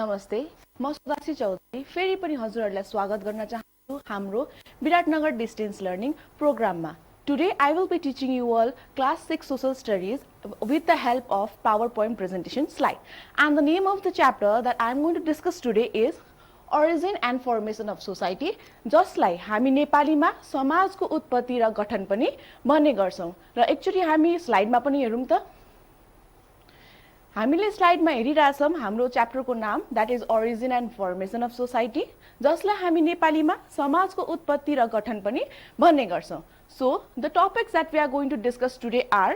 नमस्ते, म सुदासी चौधरी फेरि पनि हजुरहरूलाई स्वागत गर्न चाहन्छु हाम्रो विराटनगर डिस्टेन्स लर्निङ प्रोग्राममा। Today I will be teaching you all class 6 social studies with the help of PowerPoint presentation slide. And the name of the chapter that I am going to discuss today is Origin and Formation of Society, जसलाई हामी नेपालीमा समाजको उत्पत्ति र गठन पनि भन्ने गर्छौं। र एक्चुअली हामी स्लाइडमा पनि हेरौं त। हामीले स्लाइडमा हेरिरहेछौं हाम्रो च्याप्टरको नाम that is origin and formation of society, जसलाई हामी नेपालीमा समाजको उत्पत्ति र गठन पनि भन्ने गर्छौं। So the topics that we are going to discuss today are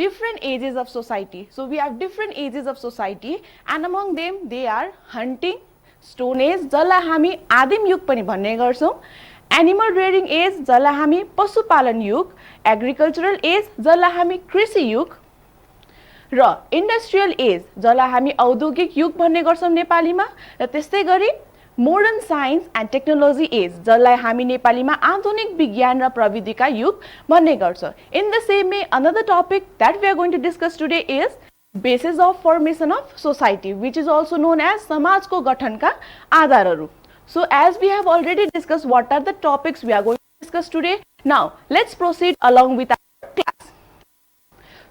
different ages of society. So we have different ages of society and among them they are hunting, stone age जसलाई हामी आदिम युग पनि भन्ने गर्छौं, एनिमल रेयरिङ एज जसलाई हामी पशुपालन युग, एग्रिकल्चरल एज जसलाई हामी कृषि युग र इन्डस्ट्रियल एज जसलाई हामी औद्योगिक युग भन्ने गर्छौं नेपालीमा, र त्यस्तै गरी modern science and technology age जसलाई हामी नेपालीमा आधुनिक विज्ञान र प्रविधिका युग भन्ने गर्छौं। In the same way another topic that we are going to discuss today is basis of formation of society which is also known as समाजको गठनका आधारहरू। So as we have already discussed what are the topics we are going to discuss today, now let's proceed along with our class.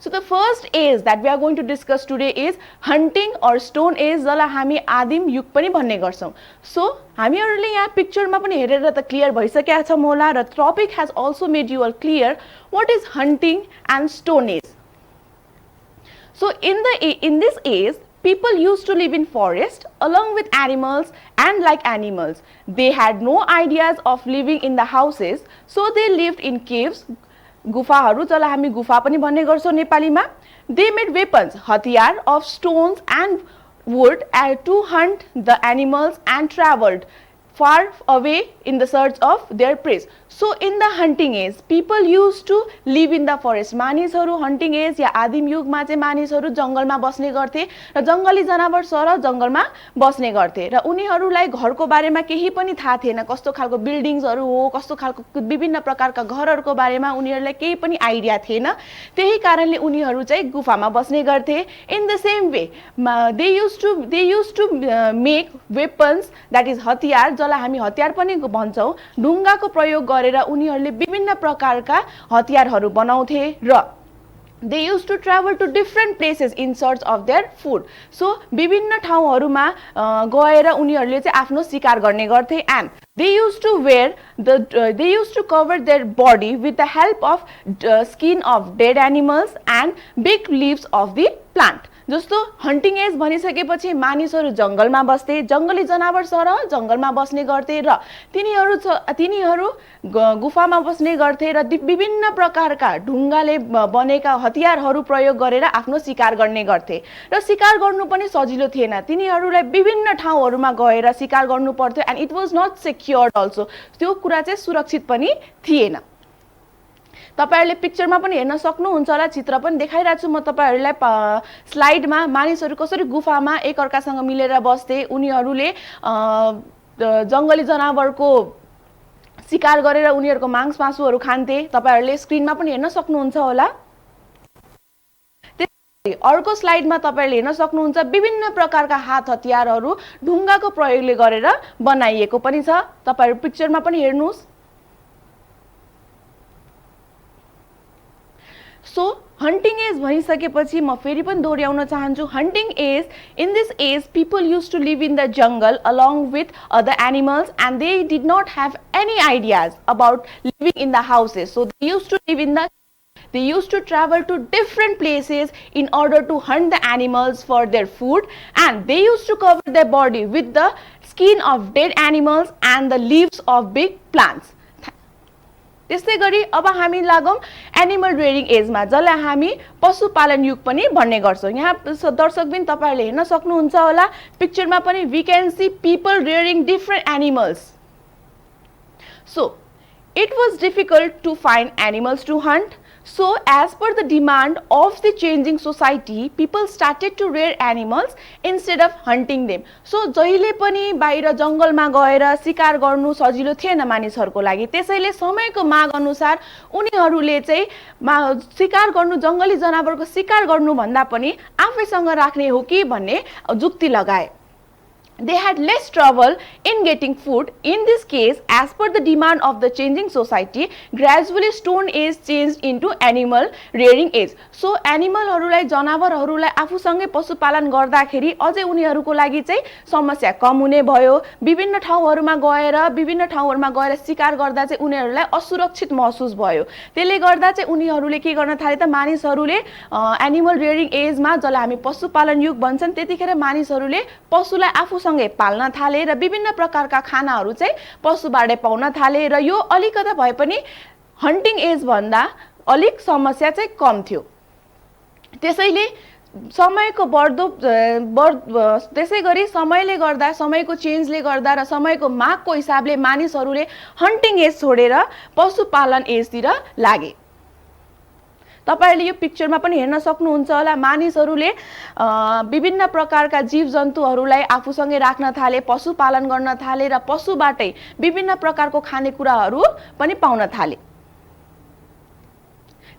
So the first age that we are going to discuss today is hunting or stone age जसलाई हामी आदिम युग पनि भन्ने गर्छौं। So हामीहरुले यहाँ पिक्चरमा पनि हेरेर त क्लियर भइसकेका छौं होला र topic has also made you all clear what is hunting and stone age. So in this age people used to live in forest along with animals and like animals they had no ideas of living in the houses, so they lived in caves, गुफाहरू जसलाई हामी गुफा पनि भन्ने गर्छौं नेपालीमा। They made weapons, हतियार of stones and wood to hunt the animals and traveled far away in the search of their prey. So in the hunting age people used to live in the forest. मानिसहरू hunting age या आदिम युगमा चाहिँ मानिसहरू जंगलमा बस्ने गर्थे र जंगली जनावर सर जंगलमा बस्ने गर्थे र उनीहरूलाई घरको बारेमा केही पनि थाहा थिएन, कस्तो खालको बिल्डिङ्सहरू हो, कस्तो खालको विभिन्न प्रकारका घरहरूको बारेमा उनीहरूलाई केही पनि आइडिया थिएन। त्यही कारणले उनीहरू चाहिँ गुफामा बस्ने गर्थे। In the same way they used to make weapons, that is हतियार जसलाई हामी हतियार पनि भन्छौं, ढुङ्गाको प्रयोग गरेर उनीहरूले विभिन्न प्रकारका हतियारहरू बनाउँथे र they used to travel to different places in search of their food. So विभिन्न ठाउँहरुमा गएर उनीहरूले चाहिँ आफ्नो शिकार गर्ने गर्थे and they used to cover their body with the help of skin of dead animals and big leaves of the plant. जस्तो hunting as भनिसकेपछि मानिसहरू जंगलमा बस्थे, जंगली जनावर सर जंगलमा बस्ने गर्थे र तिनीहरू गुफामा बस्ने गर्थे र विभिन्न प्रकारका ढुङ्गाले बनेका हतियारहरू प्रयोग गरेर आफ्नो शिकार गर्ने गर्थे र शिकार गर्नु पनि सजिलो थिएन। तिनीहरूलाई विभिन्न ठाउँहरुमा गएर शिकार गर्नु पर्थ्यो and it was not secured also. त्यो कुरा चाहिँ सुरक्षित पनि थिएन। तपाईहरुले पिक्चरमा पनि हेर्न सक्नुहुन्छ होला, चित्र पनि देखाइराछु म तपाईहरुलाई स्लाइडमा। मानिसहरू कसरी गुफामा एक अर्कासँग मिलेर बस्थे, उनीहरूले जंगली जनावरको शिकार गरेर उनीहरुको मांस मासुहरू खान्थे। तपाईहरुले स्क्रिनमा पनि हेर्न सक्नुहुन्छ होला। अर्को स्लाइडमा तपाईहरुले हेर्न सक्नुहुन्छ विभिन्न प्रकारका हात हतियारहरू ढुङ्गाको प्रयोगले गरेर बनाइएको पनि छ। तपाईहरु पिक्चरमा पनि हेर्नुस्। So hunting age भनिसकेपछि म फेरि पनि दोहोर्याउन चाहन्छु। hunting age, in this age people used to live in the jungle along with other animals and they did not have any ideas about living in the houses, so they used to travel to different places in order to hunt the animals for their food and they used to cover their body with the skin of dead animals and the leaves of big plants. त्यस्तै गरी अब हामी लागौं animal रेयरिङ एजमा जसलाई हामी पशुपालन युग पनि भन्ने गर्छौं। यहाँ दर्शकबिन तपाईहरुले हेर्न सक्नुहुन्छ होला पिक्चरमा पनि we can see people rearing different animals. So it was difficult to find animals to hunt, So as per the demand of the changing society, people started to rear animals instead of hunting them. So जहिले पनि बाहिर जंगलमा गएर शिकार गर्नु सजिलो थिएन मानिसहरुको लागि, त्यसैले समयको माग अनुसार उनीहरुले चाहिँ शिकार गर्नु, जंगली जनावरको शिकार गर्नु भन्दा पनि आफैसँग राख्ने हो कि भन्ने जुक्ति लगाए. They had less trouble in getting food. In this case, as per the demand of the changing society, gradually stone age changed into animal rearing age. So animalहरुलाई, जनावरहरुलाई आफूसँगै पशुपालन गर्दाखेरि अझै उनीहरुको लागि चाहिँ समस्या कम हुने भयो. विभिन्न ठाउँहरुमा गएर शिकार गर्दा चाहिँ उनीहरुलाई असुरक्षित महसुस भयो. त्यसले गर्दा चाहिँ उनीहरुले के गर्न थाले त, मानिसहरुले एनिमल रियरिङ एजमा, जसलाई हामी पशुपालन युग भन्छन्, त्यतिखेर मानिसहरुले पशुलाई आफू सँगै पाल्न थाले र विभिन्न प्रकारका खानाहरू चाहिँ पशुबाटै पाउन थाले र यो अलिकता भए पनि हन्टिङ एज भन्दा अलिक समस्या चाहिँ कम थियो. त्यसैले समयको त्यसैगरी समयले गर्दा, समयको चेन्जले गर्दा र समयको मागको हिसाबले मानिसहरूले हन्टिङ एज छोडेर पशुपालन एजतिर लागे. तपाईहरुले यो पिक्चरमा पनि हेर्न सक्नुहुन्छ होला, मानिसहरूले विभिन्न प्रकारका जीवजन्तुहरूलाई आफूसँगै राख्न थाले, पशुपालन गर्न थाले र पशुबाटै विभिन्न प्रकारको खानेकुराहरू पनि पाउन थाले.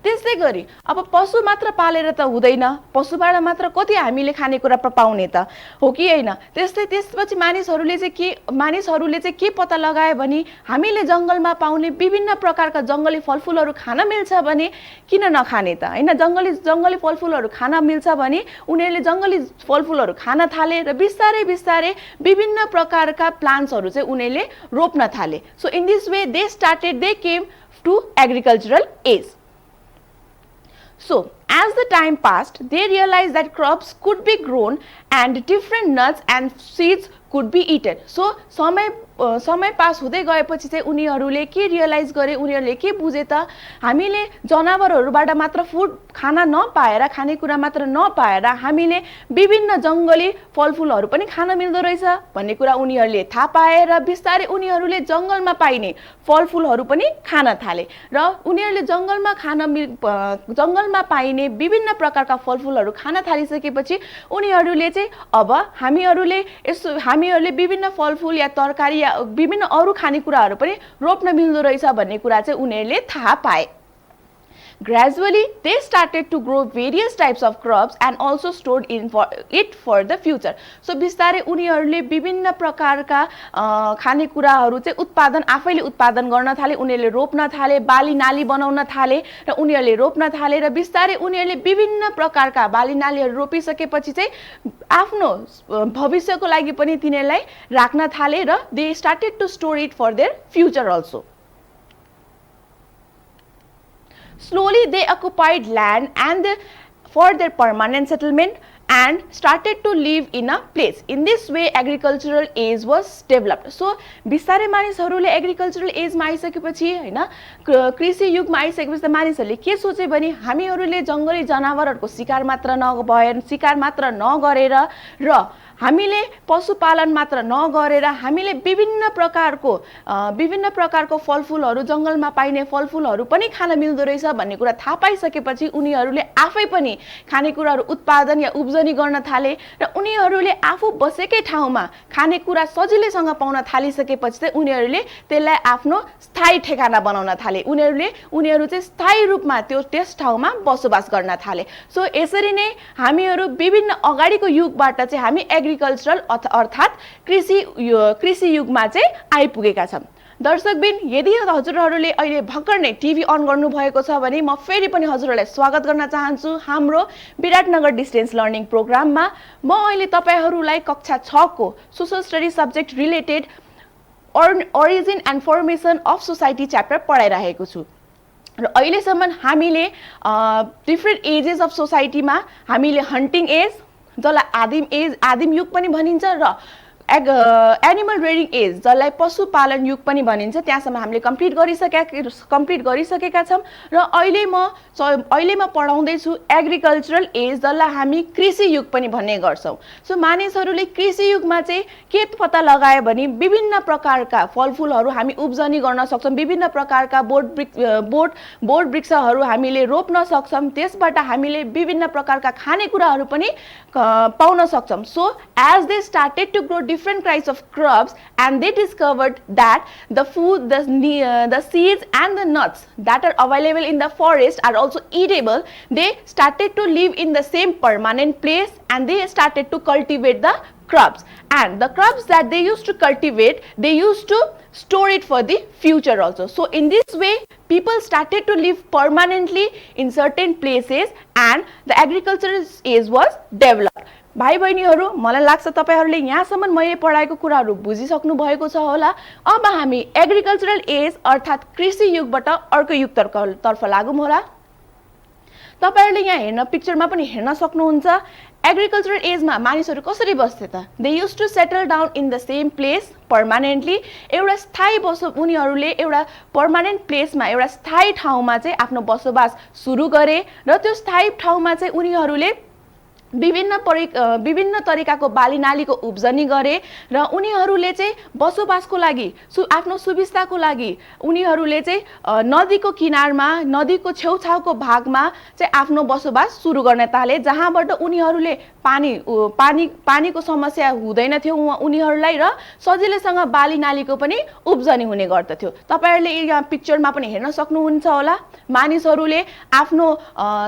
त्यसैगरी अब पशु मात्र पालेर त हुँदैन, पशुबाट मात्र कति हामीले खानेकुरा पाउने त हो कि हैन. त्यसपछि मानिसहरूले चाहिँ के पत्ता लगाए भने हामीले जंगलमा पाउने विभिन्न प्रकारका जंगली फलफुलहरू खान मिल्छ भने किन नखाने त हैन. जंगली फलफुलहरू खान मिल्छ भने उनीहरूले जंगली फलफुलहरू खान थाले र बिस्तारै बिस्तारै विभिन्न प्रकारका प्लान्ट्सहरू चाहिँ उनीहरूले रोप्न थाले. So in this way they came to agricultural age. So, as the time passed, they realized that crops could be grown and different nuts and seeds could be eaten. So, समय पास हुँदै गएपछि चाहिँ उनीहरूले के realise गरे, उनीहरूले के बुझे त, हामीले जनावरहरूबाट मात्र फुड खान नपाएर, खानेकुरा मात्र नपाएर हामीले विभिन्न जंगली फलफुलहरू पनि खान मिल्दो रहेछ भन्ने कुरा उनीहरूले थाहा पाए र बिस्तारै उनीहरूले जंगलमा पाइने फलफुलहरू पनि खान थाले र उनीहरूले जंगलमा पाइने विभिन्न प्रकारका फलफुलहरू खान थालिसकेपछि उनीहरूले चाहिँ अब हामीहरूले विभिन्न फलफुल या तरकारी या विभिन्न अरु खानेकुराहरू पनि रोप्न मिल्दो रहेछ भन्ने कुरा चाहिँ उनीहरूले थाहा पाए. Gradually, they started to grow various types of crops and also stored it for the future. So, बिस्तारै उनीहरूले विभिन्न प्रकारका खानेकुराहरू चाहिँ आफैले उत्पादन गर्न थाले, उनीहरूले रोप्न थाले, बाली नाली बनाउन थाले र उनीहरूले रोप्न थाले र बिस्तारै उनीहरूले विभिन्न प्रकारका बाली नालीहरू रोपिसकेपछि चाहिँ आफ्नो भविष्यको लागि पनि तिनीहरूलाई राख्न थाले र they started to store it for their future also. Slowly they occupied land for their permanent settlement and started to live in a place. In this way agricultural age was developed. So बिस्तारै मानिसहरूले agricultural एजमा आइसकेपछि हैन, कृषि युगमा आइसकेपछि त मानिसहरूले के सोचे भने हामीहरूले जंगली जनावरहरूको शिकार मात्र नगरेर र हामीले पशुपालन मात्र नगरेर हामीले विभिन्न प्रकारको फलफुलहरू, जंगलमा पाइने फलफुलहरू पनि खान मिल्दो रहेछ भन्ने कुरा थाहा पाइसकेपछि उनीहरूले आफै पनि खानेकुराहरू उत्पादन या उब्जनी गर्न थाले र उनीहरूले आफू बसेकै ठाउँमा खानेकुरा सजिलैसँग पाउन थालिसकेपछि चाहिँ उनीहरूले त्यसलाई आफ्नो स्थायी ठेगाना बनाउन थाले. उनीहरू चाहिँ स्थायी रूपमा त्यस ठाउँमा बसोबास गर्न थाले. सो यसरी नै हामीहरू विभिन्न अगाडिको युगबाट चाहिँ हामी एग्रिकल्चरल अर्थात् कृषि युगमा चाहिँ आइपुगेका छौं. दर्शकबिन, यदि हजुरहरूले अहिले भर्खर नै टिभी अन गर्नु भएको छ भने म फेरि पनि हजुरहरूलाई स्वागत गर्न चाहन्छु हाम्रो विराटनगर डिस्टेन्स लर्निङ प्रोग्राममा. म अहिले तपाईहरुलाई कक्षा 6 को social study subject related origin and formation of society chapter पढाइरहेको छु र अहिलेसम्म हामीले डिफरेन्ट एजेस अफ सोसाइटीमा हामीले हन्टिङ एज, जसलाई आदिम युग पनि भनिन्छ र एनिमल रेयरिङ एज जसलाई पशुपालन युग पनि भनिन्छ त्यहाँसम्म हामीले कम्प्लिट गरिसकेका छौँ र अहिले म पढाउँदैछु एग्रिकल्चरल एज जसलाई हामी कृषि युग पनि भन्ने गर्छौँ। सो मानिसहरूले कृषि युगमा चाहिँ के पत्ता लगायो भने विभिन्न प्रकारका फलफुलहरू हामी उब्जनी गर्न सक्छौँ, विभिन्न प्रकारका बोट वृक्षहरू हामीले रोप्न सक्छौँ, त्यसबाट हामीले विभिन्न प्रकारका खानेकुराहरू पनि पाउन सक्छौँ। So as they started to grow different kinds of crops and they discovered that the food, the seeds and the nuts that are available in the forest are also eatable. They started to live in the same permanent place and they started to cultivate the crops, and the crops that they used to cultivate, they used to store it for the future also. So in this way people started to live permanently in certain places and the agricultural age was developed. भाइ बहिनीहरू, मलाई लाग्छ तपाईहरुले यहाँसम्म मैले पढाएको कुराहरू बुझिसक्नु भएको छ होला। अब हामी एग्रिकल्चरल एज अर्थात कृषि युगबाट अर्को युग तर्फ लागौं होला। तपाईहरुले यहाँ हेर्न पिक्चरमा पनि हेर्न सक्नुहुन्छ एग्रिकल्चरल एजमा मानिसहरू कसरी बस्थे त? They used to settle down in the same place permanently. एउटा स्थायी उनीहरूले एउटा पर्मानेन्ट प्लेसमा एउटा स्थायी ठाउँमा चाहिँ आफ्नो बसोबास सुरु गरे र त्यो स्थायी ठाउँमा चाहिँ उनीहरूले विभिन्न तरिकाको बालीनालीको उब्जनी गरे र उनीहरूले चाहिँ बसोबासको लागि आफ्नो सुविस्ताको लागि उनीहरूले चाहिँ नदीको किनारमा नदीको छेउछाउको भागमा चाहिँ आफ्नो बसोबास सुरु गर्न थाले, जहाँबाट उनीहरूले पानीको समस्या हुँदैन थियो उनीहरूलाई र सजिलैसँग बालीनालीको पनि उब्जनी हुने गर्दथ्यो। तपाईहरुले यहाँ पिक्चरमा पनि हेर्न सक्नुहुन्छ होला, मानिसहरूले आफ्नो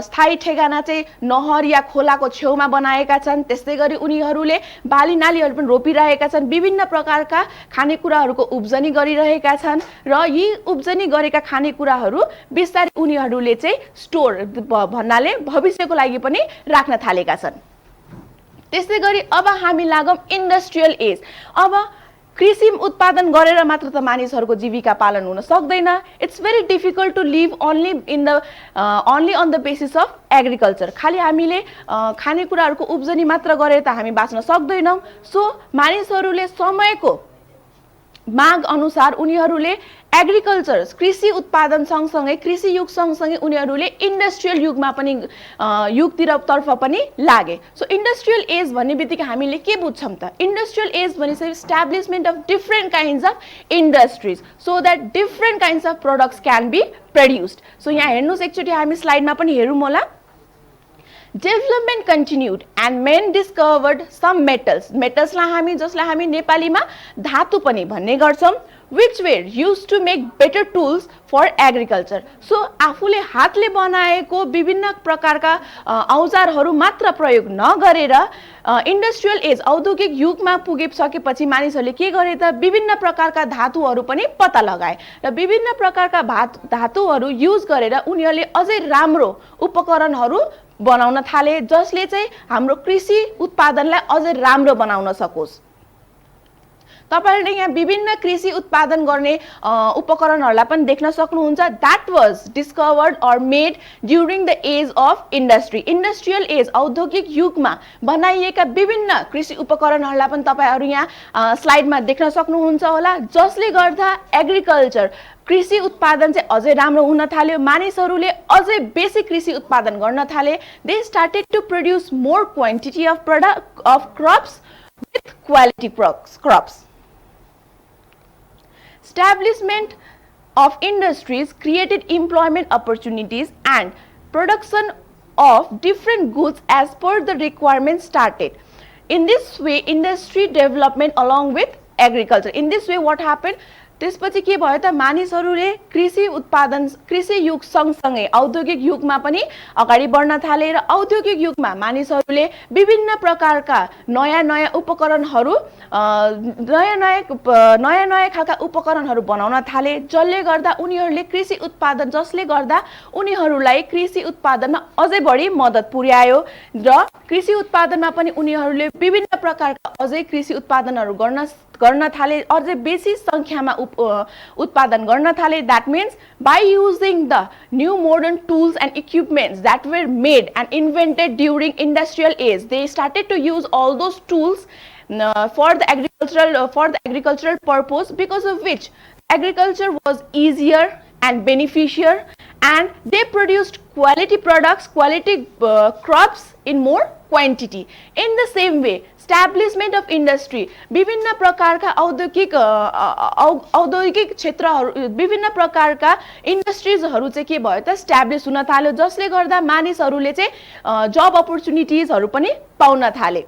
स्थायी ठेगाना चाहिँ नहर या खोलाको छेउमा बनाएका छन्। त्यस्तै गरी उनीहरूले बालीनालीहरू पनि रोपिरहेका छन्, विभिन्न प्रकारका खानेकुराहरूको उब्जनी गरिरहेका छन् र यी उब्जनी गरेका खानेकुराहरू बिस्तारै उनीहरूले चाहिँ स्टोर भन्नाले भविष्यको लागि पनि राख्न थालेका छन्। त्यसै गरी अब हामी लागौं इन्डस्ट्रियल एज। अब कृषि उत्पादन गरेर मात्र त मानिसहरूको जीविका पालन हुन सक्दैन। It's very difficult to live only on the basis of agriculture. खाली हामीले खानेकुराहरूको उब्जनी मात्र गरेर त हामी बाँच्न सक्दैनौँ। सो मानिसहरूले समयको माग अनुसार उनीहरूले एग्रिकल्चर कृषि उत्पादन सँगसँगै कृषि युग सँगसँगै उनीहरूले इन्डस्ट्रियल युगमा पनि तर्फ पनि लागे। सो इन्डस्ट्रियल एज भन्ने बित्तिकै हामीले के बुझ्छौँ त? इन्डस्ट्रियल एज भनेपछि establishment of different kinds of industries so that different kinds of products can be produced. सो यहाँ हेर्नुहोस्, एकचोटि हामी स्लाइडमा पनि हेरौँ होला। Development continued and men discovered some metals. जसलाई हामी नेपालीमा धातु पनि भन्ने गर्छौं, which were used to make better tools for agriculture. So आफूले हातले बनाएको विभिन्न प्रकारका औजारहरू मात्र प्रयोग नगरेर इन्डस्ट्रियल एज औद्योगिक युगमा पुगिसकेपछि मानिसहरूले के गरे त? विभिन्न प्रकारका धातुहरू पनि पत्ता लगाए र विभिन्न प्रकारका धातुहरू युज गरेर उनीहरूले अझै राम्रो उपकरणहरू बनाउन थाले, जसले चाहिँ हाम्रो कृषि उत्पादनलाई अझै राम्रो बनाउन सकोस्। तपाईहरुले यहाँ विभिन्न कृषि उत्पादन गर्ने उपकरणहरूलाई पनि देख्न सक्नुहुन्छ। दैट वाज डिस्कभर्ड और made during the age of industry. Industrial age औद्योगिक युगमा बनाइएका विभिन्न कृषि उपकरणहरूलाई पनि तपाईहरु यहाँ स्लाइडमा देख्न सक्नुहुन्छ होला, जसले गर्दा एग्रिकल्चर कृषि उत्पादन चाहिँ अझै राम्रो हुन थाल्यो। मानिसहरूले अझै बेसी कृषि उत्पादन गर्न थाले। They started to produce more quantity of crops with quality crops. Establishment of industries created employment opportunities and production of different goods as per the requirements started. In this way, industry development along with agriculture. In this way, what happened? त्यसपछि के भयो त? मानिसहरूले कृषि युग सँगसँगै औद्योगिक युगमा पनि अगाडि बढ्न थाले र औद्योगिक युगमा मानिसहरूले विभिन्न प्रकारका नयाँ उपकरणहरू नयाँ खालका उपकरणहरू बनाउन थाले, जसले गर्दा उनीहरूलाई कृषि उत्पादनमा अझै बढी मद्दत पुर्यायो र कृषि उत्पादनमा पनि उनीहरूले विभिन्न प्रकारका अझै कृषि उत्पादनहरू गर्न थाले, अझै बेसी संख्यामा उत्पादन गर्न थाले। That means by using the new modern tools and equipments that were made and invented during industrial age, they started to use all those tools for the agricultural purpose, because of which agriculture was easier and beneficial, and they produced quality products, quality crops in more quantity. In the same way, establishment of industry, विभिन्न प्रकारका औद्योगिक क्षेत्रहरू, विभिन्न प्रकारका इन्डस्ट्रिजहरू चाहिँ के भयो त एस्टाब्लिश हुन थाल्यो, जसले गर्दा मानिसहरूले चाहिँ जब अपर्च्युनिटिजहरू पनि पाउन थाले।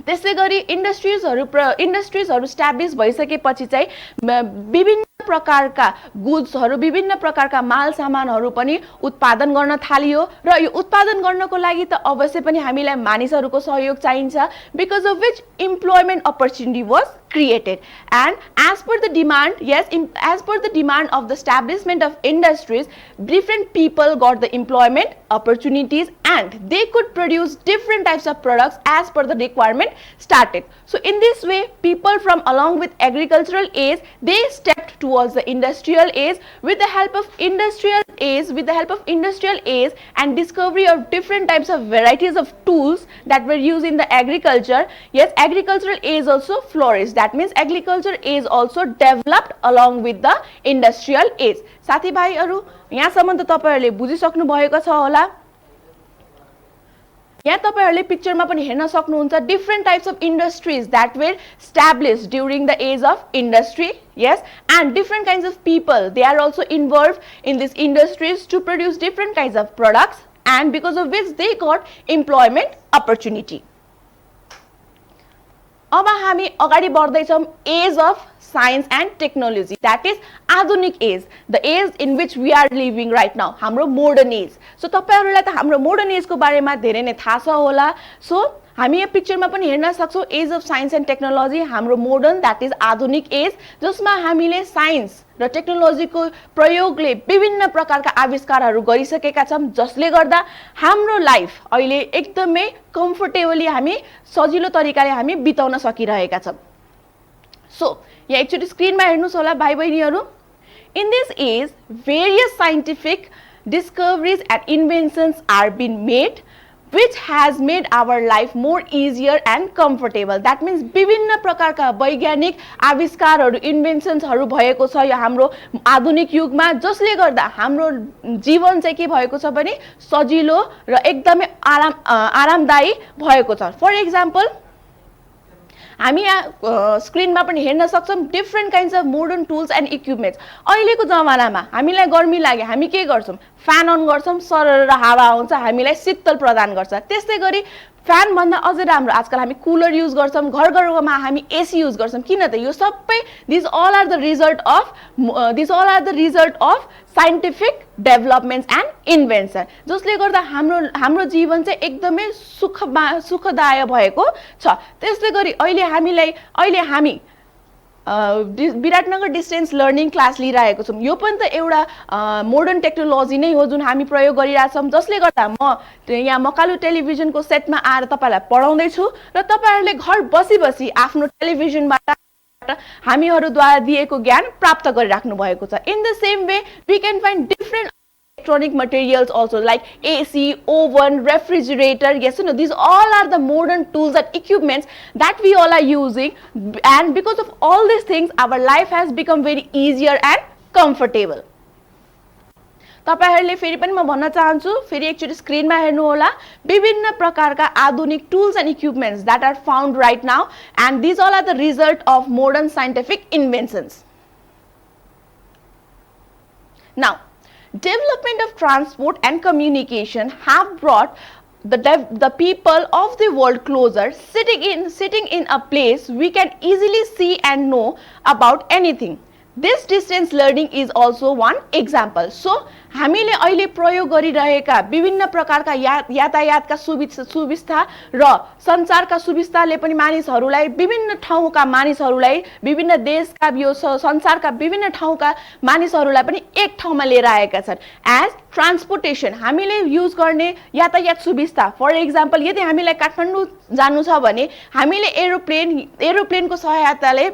त्यसै गरी इन्डस्ट्रिजहरू एस्टाब्लिश भइसकेपछि चाहिँ विभिन्न प्रकारका गुड्सहरू, विभिन्न प्रकारका माल सामानहरू पनि उत्पादन गर्न थालियो, र यो उत्पादन गर्नको लागि त अवश्य पनि हामीलाई मानिसहरूको सहयोग चाहिन्छ, because of which employment opportunity was created. And as per the demand, as per the demand of the establishment of industries, different people got the employment opportunities, and they could produce different types of products as per the requirement started. So in this way, people from along with agricultural age, they stepped towards the industrial age. With the help of industrial age and discovery of different types of varieties of tools that were used in the agriculture, yes, agricultural age also flourished. That means agriculture age also developed along with the industrial age. साथी भाइहरु, यहाँसम्म त तपाईहरुले बुझिसक्नु भएको छ होला। यहाँ तपाईहरुले पिक्चरमा पनि हेर्न सक्नुहुन्छ different types of industries that were established during the age of industry, yes, and different kinds of people, they are also involved in these industries to produce different kinds of products, and because of which they got employment opportunity. अब हामी अगाडि बढ्दै छौं age of science and technology, that is आधुनिक age, the age in which we are living right now, हाम्रो modern age. So तपाईहरुलाई त हाम्रो मोडर्न एजको बारेमा धेरै नै थाहा छ होला। सो हामी यो पिक्चरमा पनि हेर्न सक्छौं age of science and technology, हाम्रो मोडर्न दैट इज आधुनिक एज, जसमा हामीले साइन्स र टेक्नोलोजीको प्रयोगले विभिन्न प्रकारका आविष्कारहरू गरिसकेका छौं, जसले गर्दा हाम्रो लाइफ अहिले एकदमै कम्फर्टेबली हामी सजिलो तरिकाले हामी बिताउन सकिरहेका छौं। सो यहाँ एकचोटी स्क्रिनमा हेर्नुस् होला भाइ बहिनीहरू। In this age various scientific discoveries and inventions are being made, which has made our life more easier and comfortable. That means विभिन्न प्रकारका वैज्ञानिक आविष्कारहरू, इन्भेन्सन्सहरू भएको छ यो हाम्रो आधुनिक युगमा, जसले गर्दा हाम्रो जीवन चाहिँ के भएको छ भने सजिलो र एकदमै आरामदायी भएको छ। फर एक्जाम्पल हामी यहाँ स्क्रिनमा पनि हेर्न सक्छौं different kinds of modern tools and equipments. अहिलेको जमानामा हामीलाई गर्मी लाग्यो, हामी के गर्छौं, फ्यान अन गर्छौं, सरर हावा आउँछ, हामीलाई शीतल प्रदान गर्छ। त्यस्तै गरी फ्यान भन्दा अझै राम्रो आजकल हामी कुलर युज गर्छौं, घर घरमा हामी एसी युज गर्छौं। किन त यो सबै this all are the result of scientific developments and invention, जसले गर्दा हाम्रो जीवन चाहिँ एकदमै सुखदायक भएको छ। त्यस्तै गरी अहिले हामी विराटनगर डिस्टेन्स लर्निङ क्लास लिइरहेको छौं। यो पनि त एउटा मोडर्न टेक्नोलोजी नै हो जुन हामी प्रयोग गरिरहेछौं, जसले गर्दा म यहाँ मकालु टेलिभिजनको सेटमा आएर तपाईलाई पढाउँदै छु र तपाईहरुले घर बसी आफ्नो टेलिभिजनबाट हामीहरुद्वारा दिएको ज्ञान प्राप्त गरिराख्नु भएको छ। In the same way we can find different electronic materials also like AC, oven, refrigerator. Yes, you know, these all are the modern tools and equipments that we all are using, and because of all these things our life has become very easier and comfortable. तपाईहरुले फेरि पनि म भन्न चाहन्छु, फेरि एकचोटी स्क्रिनमा हेर्नु होला, विभिन्न प्रकारका आधुनिक tools and equipments that are found right now, and these all are the result of modern scientific inventions. Now, development of transport and communication have brought the people of the world closer. Sitting in a place we can easily see and know about anything. This distance learning is also one example. So हामीले अहिले प्रयोग गरिरहेका विभिन्न प्रकारका यातायातका सुविस्ता र संचारका सुविस्ताले पनि मानिसहरूलाई, विभिन्न ठाउँका मानिसहरूलाई, विभिन्न देशका यो संसारका विभिन्न ठाउँका मानिसहरूलाई पनि एक ठाउँमा लिएर आएका छन्। एज ट्रान्सपोर्टेसन, हामीले युज गर्ने यातायात सुविस्ता, फर एक्जाम्पल यदि हामीलाई काठमाडौँ जानु छ भने हामीले एरोप्लेनको सहायताले,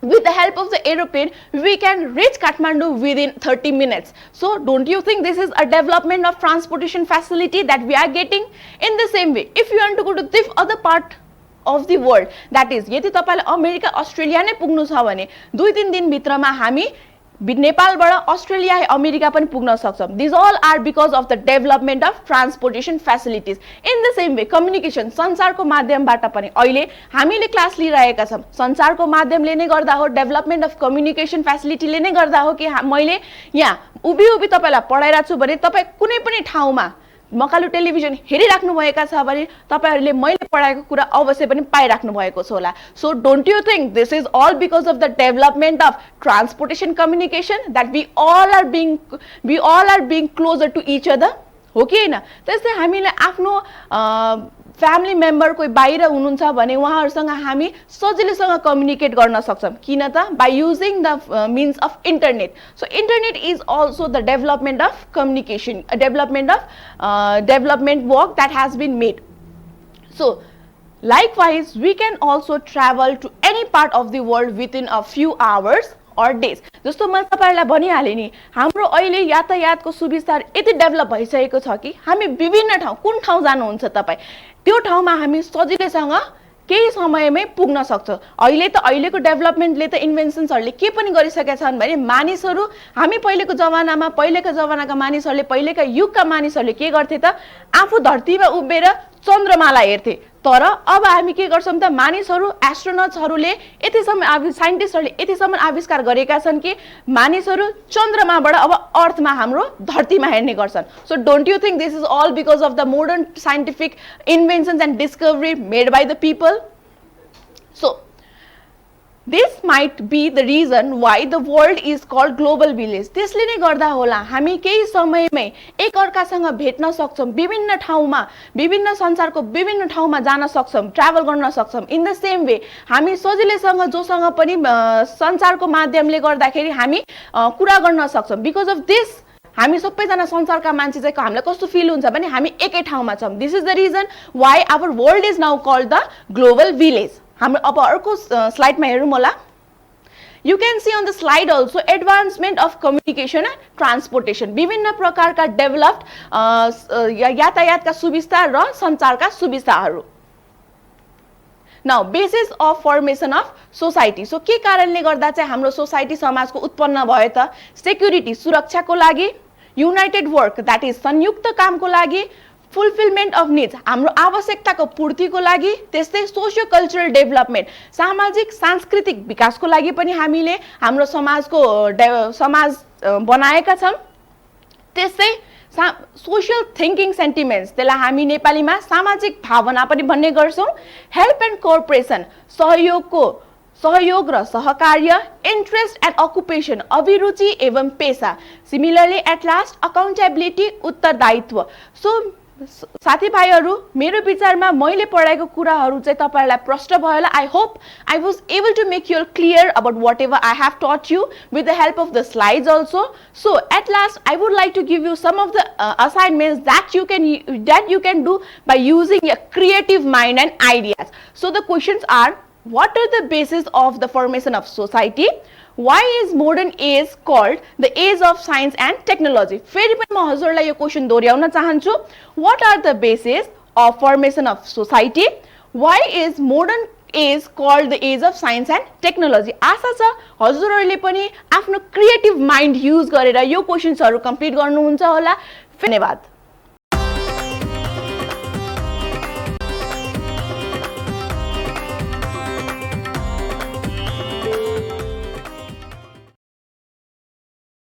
with the help of the aeroplane, we can reach Kathmandu within 30 minutes. So don't you think this is a development of transportation facility that we are getting? In the same way, if you want to go to the other part of the world, that is यदि तपाईँलाई America Australia नै पुग्नु छ भने 2-3 दिनभित्रमा हामी नेपालबाट Australia America पनि पुग्न सक्छौं. This all are because of the development of transportation facilities. In the same way communication संचारको माध्यमबाट पनि अहिले हामीले क्लास लिइरहेका छौं. संचारको माध्यमले नै गर्दा हो, डेभलपमेन्ट अफ कम्युनिकेसन फेसिलिटीले नै गर्दा हो कि मैले यहाँ उभि तपाईलाई पढाइरहेको छु भने तपाई कुनै पनि ठाउँमा मकालु टेलिभिजन हेरिराख्नु भएका छ भने तपाईहरुले मैले पढाएको कुरा अवश्य पनि पाइराख्नु भएको छ होला. So don't you think this is all because of the development of transportation communication that we all are being closer to each other, हो कि हैन? त्यसै हामीले आफ्नो फ्यामिली मेम्बर कोही बाहिर हुनुहुन्छ भने उहाँहरुसँग हामी सजिलैसँग कम्युनिकेट गर्न सक्छौं. किन त? By using the means of internet. So internet is also the development of communication, development work that has been made. So likewise we can also travel to any part of the world within a few hours or days. जस्तो मैले तपाईहरुलाई भनिहाले नि, हाम्रो अहिले यातायातको सुविधा यति develop भइसकेको छ कि हामी विभिन्न ठाउँ, कुन ठाउँ जानुहुन्छ तपाई, त्यो ठाउँमा हामी सजिलैसँग केही समयमै पुग्न सक्छौं. अहिले त अहिलेको डेभलपमेन्टले त इन्भेन्सन्सहरुले के पनि गरिसकेका छन् भने मानिसहरु हामी पहिलेको जमानाका मानिसहरुले पहिलेका युगका मानिसहरुले के गर्थे त आफू धरतीमा उभिएर चन्द्रमालाई हेर्थे. तर अब हामी के गर्छौं त मानिसहरु एस्ट्रोनट्सहरुले यतिसम्म साइन्टिस्टहरुले यतिसम्म आविष्कार गरेका छन् कि मानिसहरु चन्द्रमाबाट अब अर्थमा हाम्रो धरतीमा हेर्ने गर्छन्. So don't you think this is all because of the modern scientific inventions and discovery made by the people? So this might be the reason why the world is called global village. त्यसले नै गर्दा होला हामी केही समयमै एक अर्कासँग भेट्न सक्छौं, विभिन्न ठाउँमा विभिन्न संसारको विभिन्न ठाउँमा जान सक्छौं, ट्राभल गर्न सक्छौं. इन द सेम वे हामी सजिलैसँग जोसँग पनि संचारको माध्यमले गर्दाखेरि हामी कुरा गर्न सक्छौं. बिकज अफ दिस हामी सबैजना संसारका मान्छे चाहिँ हामीलाई कस्तो फिल हुन्छ भने हामी एकै ठाउँमा छौं. This is the reason why our world is now called the global village. हाम्रो अब अर्को स्लाइडमा हेरौँ होला. You can see on the slide also advancement of communication and transportation. विभिन्न प्रकारका डेभलप्ड यातायातका सुविधा र सञ्चारका सुविधाहरू. Now basis of formation of society. So के कारणले गर्दा चाहिँ हाम्रो सोसाइटी समाजको उत्पन्न भयो त? सेक्युरिटी सुरक्षाको लागि, युनाइटेड वर्क दैट इज संयुक्त कामको लागि, फुलफिलमेन्ट अफ निड्स हाम्रो आवश्यकताको पूर्तिको लागि, त्यस्तै सोशियो कल्चरल डेभलपमेन्ट सामाजिक सांस्कृतिक विकासको लागि पनि हामीले हाम्रो समाज बनाएका छौं. त्यस्तै सोशल थिंकिङ सेन्टिमेन्ट्स त्यसलाई हामी नेपालीमा सामाजिक भावना पनि भन्ने गर्छौं. हेल्प एन्ड कोअपरेसन सहयोग र सहकार्य, इन्ट्रेस्ट एन्ड अकुपेसन अभिरुचि एवं पेशा. सिमिलरली एट लास्ट अकाउन्टेबिलिटी उत्तरदायित्व. सो साथीभाइहरु मेरो विचारमा मैले पढाएको कुराहरु चाहिँ तपाईहरुलाई प्रष्ट भयो होला. I hope I was able to make you clear about whatever I have taught you with the help of the slides also. So at last I would like to give you some of the assignments that you can do by using a creative mind and ideas. So the questions are, what are the basis of the formation of society? Why is modern age called the age of science and technology? फेरि पनि म हजुरलाई यो question दोहोर्याउन चाहन्छु. What are the basis of formation of society? Why is modern age called the age of science and technology? आशा छ हजुरहरूले पनि आफ्नो क्रिएटिभ माइन्ड युज गरेर यो क्वेशन्सहरु कम्प्लिट गर्नुहुन्छ होला. धन्यवाद.